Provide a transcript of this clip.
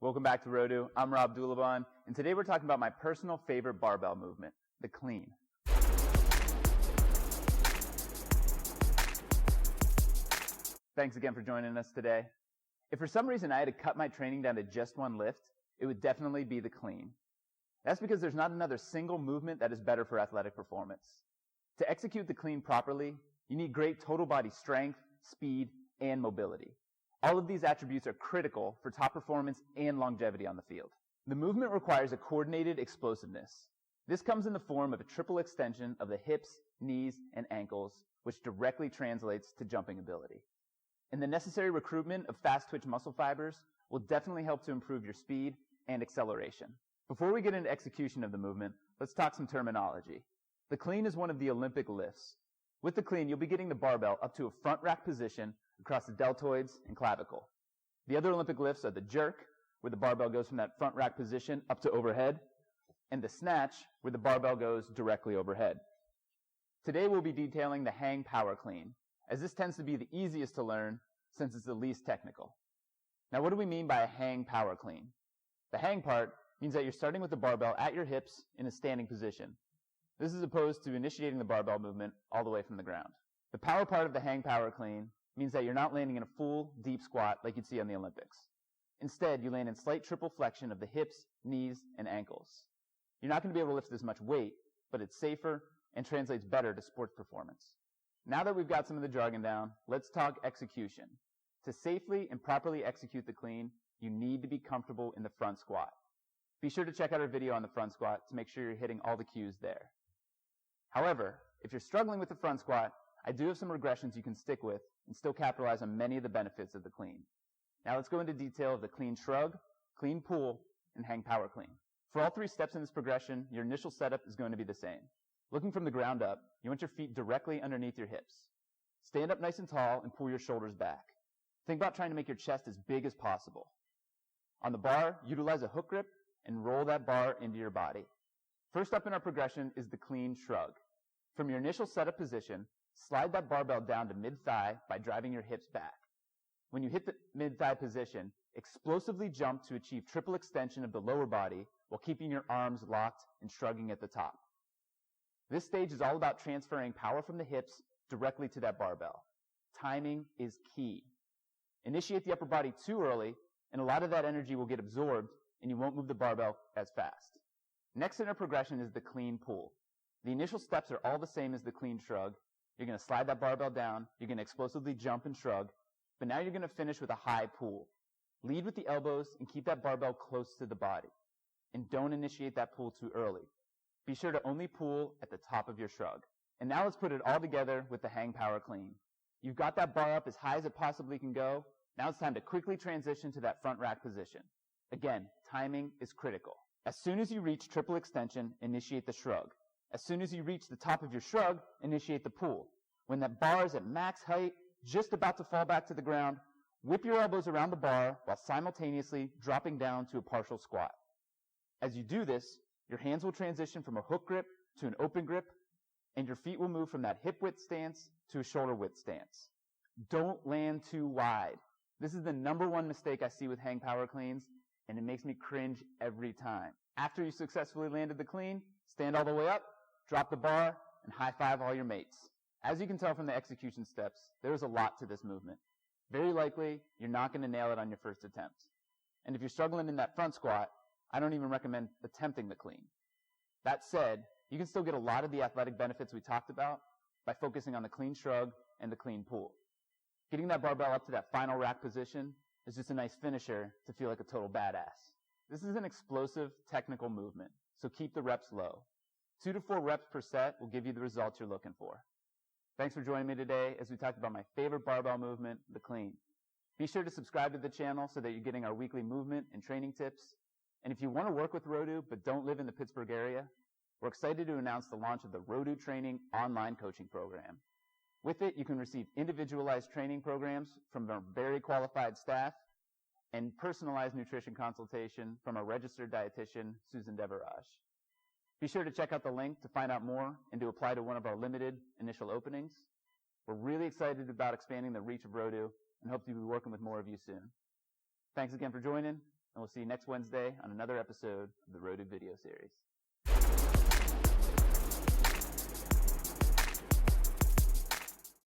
Welcome back to Rodu. I'm Rob Dulaban, and today we're talking about my personal favorite barbell movement, the clean. Thanks again for joining us today. If for some reason I had to cut my training down to just one lift, it would definitely be the clean. That's because there's not another single movement that is better for athletic performance. To execute the clean properly, you need great total body strength, speed, and mobility. All of these attributes are critical for top performance and longevity on the field. The movement requires a coordinated explosiveness. This comes in the form of a triple extension of the hips, knees, and ankles, which directly translates to jumping ability. And the necessary recruitment of fast twitch muscle fibers will definitely help to improve your speed and acceleration. Before we get into execution of the movement, let's talk some terminology. The clean is one of the Olympic lifts. With the clean, you'll be getting the barbell up to a front rack position across the deltoids and clavicle. The other Olympic lifts are the jerk, where the barbell goes from that front rack position up to overhead, and the snatch, where the barbell goes directly overhead. Today we'll be detailing the hang power clean, as this tends to be the easiest to learn since it's the least technical. Now, what do we mean by a hang power clean? The hang part means that you're starting with the barbell at your hips in a standing position. This is opposed to initiating the barbell movement all the way from the ground. The power part of the hang power clean means that you're not landing in a full, deep squat like you'd see on the Olympics. Instead, you land in slight triple flexion of the hips, knees, and ankles. You're not going to be able to lift this much weight, but it's safer and translates better to sports performance. Now that we've got some of the jargon down, let's talk execution. To safely and properly execute the clean, you need to be comfortable in the front squat. Be sure to check out our video on the front squat to make sure you're hitting all the cues there. However, if you're struggling with the front squat, I do have some regressions you can stick with and still capitalize on many of the benefits of the clean. Now let's go into detail of the clean shrug, clean pull, and hang power clean. For all three steps in this progression, your initial setup is going to be the same. Looking from the ground up, you want your feet directly underneath your hips. Stand up nice and tall and pull your shoulders back. Think about trying to make your chest as big as possible. On the bar, utilize a hook grip and roll that bar into your body. First up in our progression is the clean shrug. From your initial setup position, slide that barbell down to mid-thigh by driving your hips back. When you hit the mid-thigh position, explosively jump to achieve triple extension of the lower body while keeping your arms locked and shrugging at the top. This stage is all about transferring power from the hips directly to that barbell. Timing is key. Initiate the upper body too early, and a lot of that energy will get absorbed, and you won't move the barbell as fast. Next in our progression is the clean pull. The initial steps are all the same as the clean shrug. You're going to slide that barbell down, you're going to explosively jump and shrug, but now you're going to finish with a high pull. Lead with the elbows and keep that barbell close to the body. And don't initiate that pull too early. Be sure to only pull at the top of your shrug. And now let's put it all together with the hang power clean. You've got that bar up as high as it possibly can go. Now it's time to quickly transition to that front rack position. Again, timing is critical. As soon as you reach triple extension, initiate the shrug. As soon as you reach the top of your shrug, initiate the pull. When that bar is at max height, just about to fall back to the ground, whip your elbows around the bar while simultaneously dropping down to a partial squat. As you do this, your hands will transition from a hook grip to an open grip, and your feet will move from that hip width stance to a shoulder width stance. Don't land too wide. This is the number one mistake I see with hang power cleans, and it makes me cringe every time. After you successfully landed the clean, stand all the way up, drop the bar, and high five all your mates. As you can tell from the execution steps, there's a lot to this movement. Very likely, you're not going to nail it on your first attempt. And if you're struggling in that front squat, I don't even recommend attempting the clean. That said, you can still get a lot of the athletic benefits we talked about by focusing on the clean shrug and the clean pull. Getting that barbell up to that final rack position is just a nice finisher to feel like a total badass. This is an explosive, technical movement, so keep the reps low. 2 to 4 reps per set will give you the results you're looking for. Thanks for joining me today as we talked about my favorite barbell movement, the clean. Be sure to subscribe to the channel so that you're getting our weekly movement and training tips. And if you want to work with Rodu but don't live in the Pittsburgh area, we're excited to announce the launch of the Rodu Training online coaching program. With it, you can receive individualized training programs from our very qualified staff and personalized nutrition consultation from our registered dietitian, Susan Devaraj. Be sure to check out the link to find out more and to apply to one of our limited initial openings. We're really excited about expanding the reach of Rodu and hope to be working with more of you soon. Thanks again for joining. and we'll see you next Wednesday on another episode of the Rodu video series.